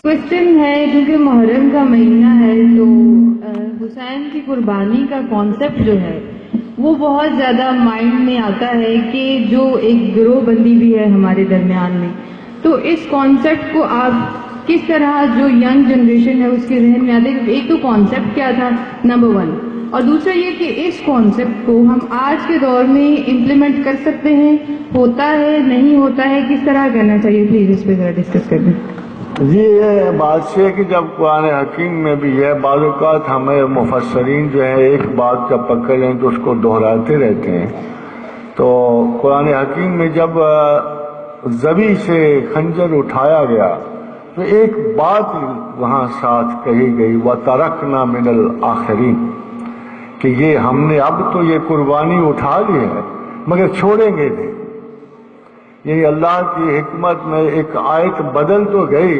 Question ہے، کیونکہ محرم کا مہینہ ہے تو حسین کی قربانی کا کانسیپٹ جو ہے وہ بہت زیادہ مائنڈ میں آتا ہے کہ جو ایک گروہ بندی بھی ہے ہمارے درمیان میں، تو اس کانسیپٹ کو آپ کس طرح جو ینگ جنریشن ہے اس کے ذہن میں آتے ہیں؟ ایک تو کانسیپٹ کیا تھا نمبر 1، اور دوسرا یہ کہ اس کانسیپٹ کو ہم آج کے دور میں امپلیمنٹ کر سکتے ہیں، ہوتا ہے نہیں ہوتا ہے، کس طرح کرنا چاہیے؟ پلیز اس پہ ذرا ڈسکس کر دیں۔ جی، یہ بات ہے کہ جب قرآن حکیم میں بھی ہے، بعض اوقات ہمیں مفسرین جو ہیں ایک بات جب پکڑ لیں تو اس کو دہراتے رہتے ہیں۔ تو قرآن حکیم میں جب ذبح سے خنجر اٹھایا گیا تو ایک بات وہاں ساتھ کہی گئی، وَتَرَكْنَا مِنَ الْآخِرِينَ، کہ یہ ہم نے اب تو یہ قربانی اٹھا لی ہے مگر چھوڑیں گے نہیں۔ یعنی اللہ کی حکمت میں ایک آیت بدل تو گئی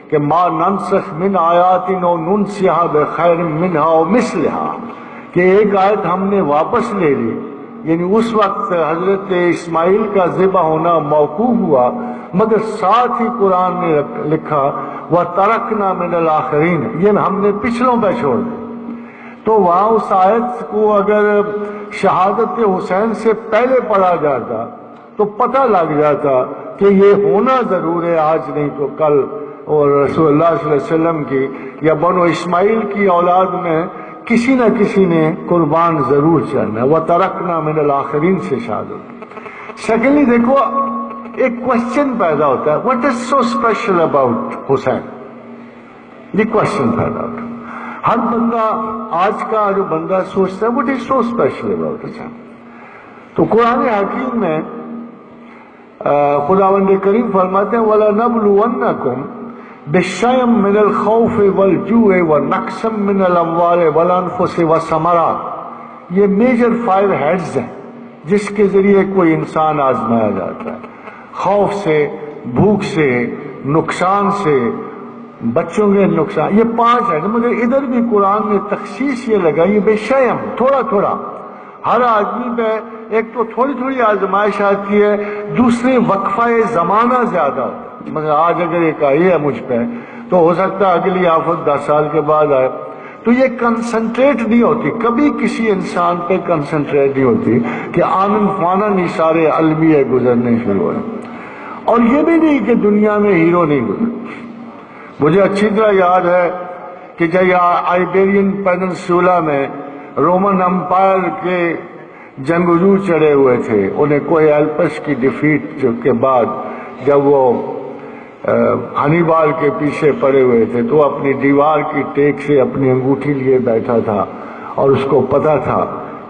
کہ ما ننسخ من آیات او ننسیہا بخیر منہا او مثلہا، کہ ایک آیت ہم نے واپس لے لی۔ یعنی اس وقت حضرت اسماعیل کا ذبح ہونا موقوف ہوا، مگر ساتھ ہی قرآن نے لکھا وَتَرَكْنَا مِنَ الْآخِرِينَ، یہ ہم نے پچھلوں پہ چھوڑ دی۔ تو وہاں اس آیت کو اگر شہادت حسین سے پہلے پڑھا جاتا تو پتہ لگ جاتا کہ یہ ہونا ضرور ہے، آج نہیں تو کل، اور رسول اللہ صلی اللہ علیہ وسلم کی یا بنو اسماعیل کی اولاد میں کسی نہ کسی نے قربان ضرور چڑھنا۔ وَتَرَكْنَا مِنَ الْآخِرِينَ سے شہادت۔ سیکنڈلی دیکھو، ایک کوشچن پیدا ہوتا ہے، what is so special about حسین؟ یہ کوشچن پیدا ہوتا ہے۔ ہر بندہ، آج کا جو بندہ سوچتا ہے what is so special about حسین؟ تو قرآن حکیم میں خداوند کریم فرماتے ہیں وَلَنَبْلُوَنَّكُمْ بِالشَّيْءٍ مِّنَ الْخَوْفِ وَالْجُوعِ وَنَقْصٍ مِّنَ الْأَمْوَالِ وَالْأَنفُسِ وَالثَّمَرَاتِ، یہ میجر فائر ہیڈز ہیں جس کے ذریعے کوئی انسان آزمایا جاتا ہے۔ خوف سے، بھوک سے، نقصان سے، بچوں کے نقصان، یہ 5 ہے۔ مگر ادھر بھی قرآن نے تخصیص یہ لگائی بِالشَّيْءٍ، تھوڑا تھوڑا۔ ہر آدمی پہ ایک تو تھوڑی تھوڑی آزمائش آتی ہے، دوسرے وقفہ زمانہ زیادہ ہوتا ہے۔ مگر آج اگر ایک آئی ہے مجھ پہ تو ہو سکتا ہے اگلی آفت 10 سال کے بعد آئے۔ تو یہ کنسنٹریٹ نہیں ہوتی، کبھی کسی انسان پہ کنسنٹریٹ نہیں ہوتی کہ آنن فانن ہی سارے المیہ گزرنے شروع ہوئے۔ اور یہ بھی نہیں کہ دنیا میں ہیرو نہیں گزرے۔ مجھے اچھی طرح یاد ہے کہ جب آئیبیرین پیننسولا میں رومن امپائر کے جنگجو چڑھے ہوئے تھے، انہیں کوئی ایلپس کی ڈیفیٹ کے بعد جب وہ ہنیبال کے پیچھے پڑے ہوئے تھے تو اپنی دیوار کی ٹیک سے اپنی انگوٹھی لیے بیٹھا تھا اور اس کو پتا تھا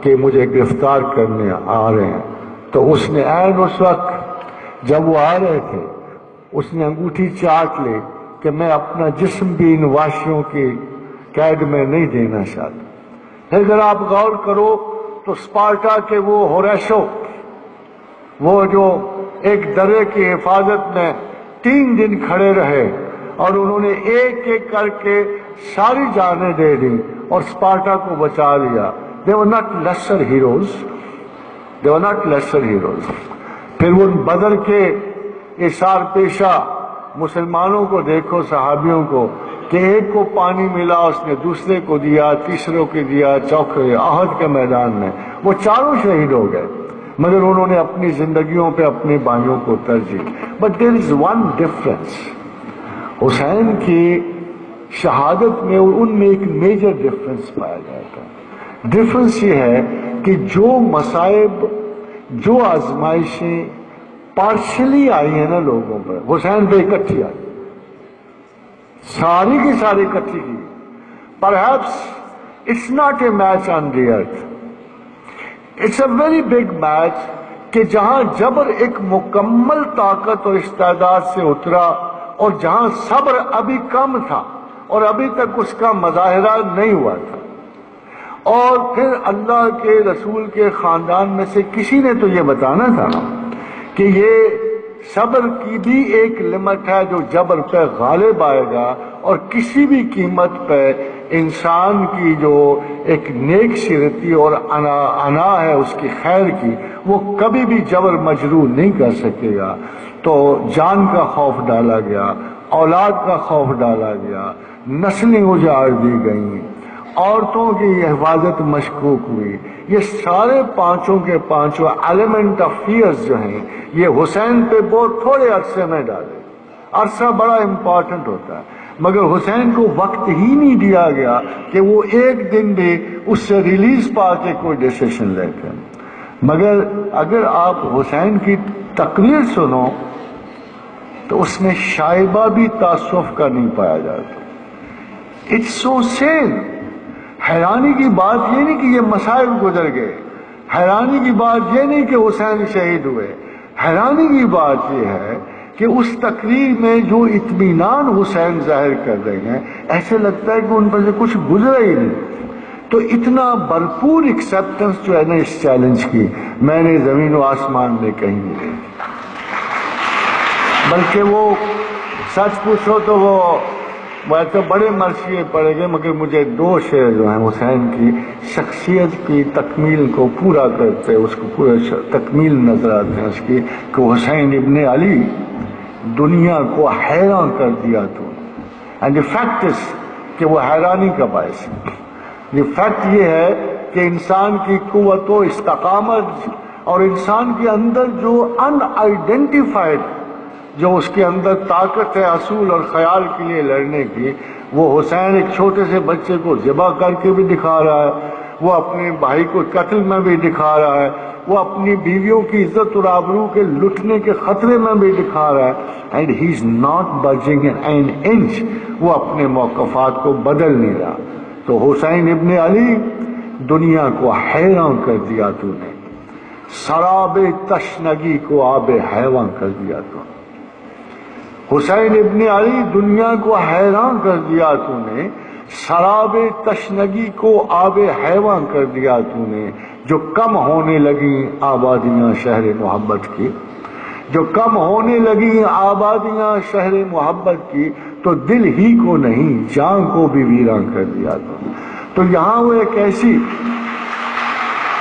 کہ مجھے گرفتار کرنے آ رہے ہیں۔ تو اس نے عین اس وقت جب وہ آ رہے تھے اس نے انگوٹھی چاٹ لی کہ میں اپنا جسم بھی ان واشیوں کی قید میں نہیں دینا چاہتا۔ اگر آپ غور کرو تو سپارٹا کے وہ ہوریشو، وہ جو ایک درے کی حفاظت میں 3 دن کھڑے رہے اور انہوں نے ایک ایک کر کے ساری جانیں دے دی اور سپارٹا کو بچا لیا۔ They were not lesser heroes. They were not lesser heroes. پھر وہ بدر کے اثار پیشہ مسلمانوں کو دیکھو، صحابیوں کو، کہ ایک کو پانی ملا اس نے دوسرے کو دیا، تیسروں کو دیا، چوتھے احد کے میدان میں وہ چاروں شہید ہو گئے، مگر انہوں نے اپنی زندگیوں پہ اپنے بھائیوں کو ترجیح۔ But there is one difference, Hussain کی شہادت میں اور ان میں ایک میجر ڈفرنس پایا جاتا ہے۔ ڈفرنس یہ ہے کہ جو مصائب، جو آزمائشیں پارشلی آئی ہیں نا لوگوں پر، حسین پہ اکٹھی آئی، ساری کی ساری اکٹھی کی۔ Perhaps it's not a match on the earth. It's a very big match کہ جہاں جبر ایک مکمل طاقت اور استعداد سے اترا اور جہاں صبر ابھی کم تھا اور ابھی تک اس کا مظاہرہ نہیں ہوا تھا، اور پھر اللہ کے رسول کے خاندان میں سے کسی نے تو یہ بتانا تھا کہ یہ صبر کی بھی ایک لمٹ ہے جو جبر پہ غالب آئے گا، اور کسی بھی قیمت پہ انسان کی جو ایک نیک سیرتی اور انا ہے اس کی خیر کی، وہ کبھی بھی جبر مجروح نہیں کر سکے گا۔ تو جان کا خوف ڈالا گیا، اولاد کا خوف ڈالا گیا، نسلیں اجاڑ دی گئیں، عورتوں کی حفاظت مشکوک ہوئی. یہ سارے پانچوں کے پانچوں ایلیمنٹ آف فیئرز جو ہیں یہ حسین پہ بہت تھوڑے عرصے میں ڈالے. عرصہ بڑا امپورٹنٹ ہوتا ہے، مگر حسین کو وقت ہی نہیں دیا گیا کہ وہ ایک دن بھی اس سے ریلیز پا کے کوئی ڈیسیشن لے کے. مگر اگر آپ حسین کی تقریر سنو تو اس میں شائبہ بھی تعصب کا نہیں پایا جاتا. It's so same. حیرانی کی بات یہ نہیں کہ یہ مسائل گزر گئے، حیرانی کی بات یہ نہیں کہ حسین شہید ہوئے، حیرانی کی بات یہ ہے کہ اس تقریر میں جو اطمینان حسین ظاہر کر رہے ہیں ایسے لگتا ہے کہ ان پر سے کچھ گزرا ہی نہیں. تو اتنا بھرپور ایکسیپٹنس جو ہے نا اس چیلنج کی میں نے زمین و آسمان میں کہیں نہیں دیکھی. بلکہ وہ سچ پوچھو تو وہ ویسے بڑے مرثیے پڑے گئے، مگر مجھے دو شعر جو ہیں حسین کی شخصیت کی تکمیل کو پورا کرتے، اس کو پورا تکمیل نظر آتے ہیں اس کی کہ حسین ابن علی دنیا کو حیران کر دیا تو. اینڈ دی فیکٹ از کہ وہ حیرانی کا باعث ہے. یہ فیکٹ یہ ہے کہ انسان کی قوت و استقامت اور انسان کے اندر جو ان آئیڈینٹیفائڈ جو اس کے اندر طاقت ہے اصول اور خیال کے لیے لڑنے کی، وہ حسین ایک چھوٹے سے بچے کو ذبح کر کے بھی دکھا رہا ہے، وہ اپنے بھائی کو قتل میں بھی دکھا رہا ہے، وہ اپنی بیویوں کی عزت اور آبرو کے لٹنے کے خطرے میں بھی دکھا رہا ہے. And he is not budging an inch. وہ اپنے موقفات کو بدل نہیں رہا. تو حسین ابن علی دنیا کو حیران کر دیا تو نے، سراب تشنگی کو آب حیوان کر دیا تو نے. حسین ابن علی دنیا کو حیران کر دیا تو نے، سراب تشنگی کو آب حیوان کر دیا تو نے. جو کم ہونے لگی آبادیاں شہر محبت کی، جو کم ہونے لگی آبادیاں شہر محبت کی، تو دل ہی کو نہیں جان کو بھی ویران کر دیا تو. تو یہاں وہ ایک ایسی